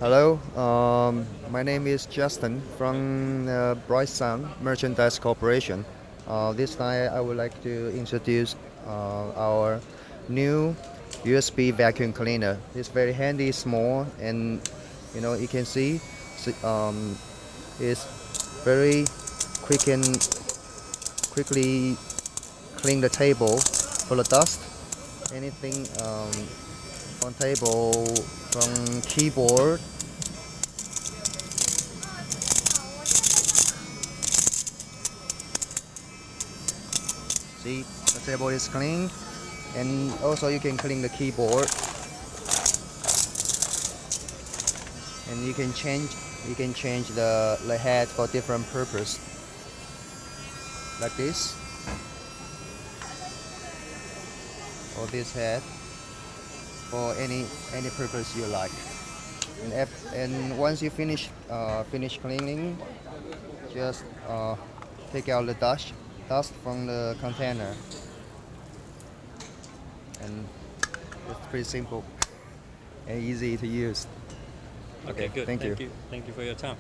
Hello, my name is Justin from Bright Sun Merchandise Corporation. This time I would like to introduce our new USB vacuum cleaner. It's very handy, small, and you can see it's very quick and quickly clean the table full of dust. Anything on table, from keyboard. See, the table is clean, and also you can clean the keyboard, and you can change the head for different purpose, like this, or this head, for any purpose you like. And once you finish cleaning, just take out the dust from the container, and it's pretty simple and easy to use. Okay, Okay, good. thank you. Thank you. Thank you for your time.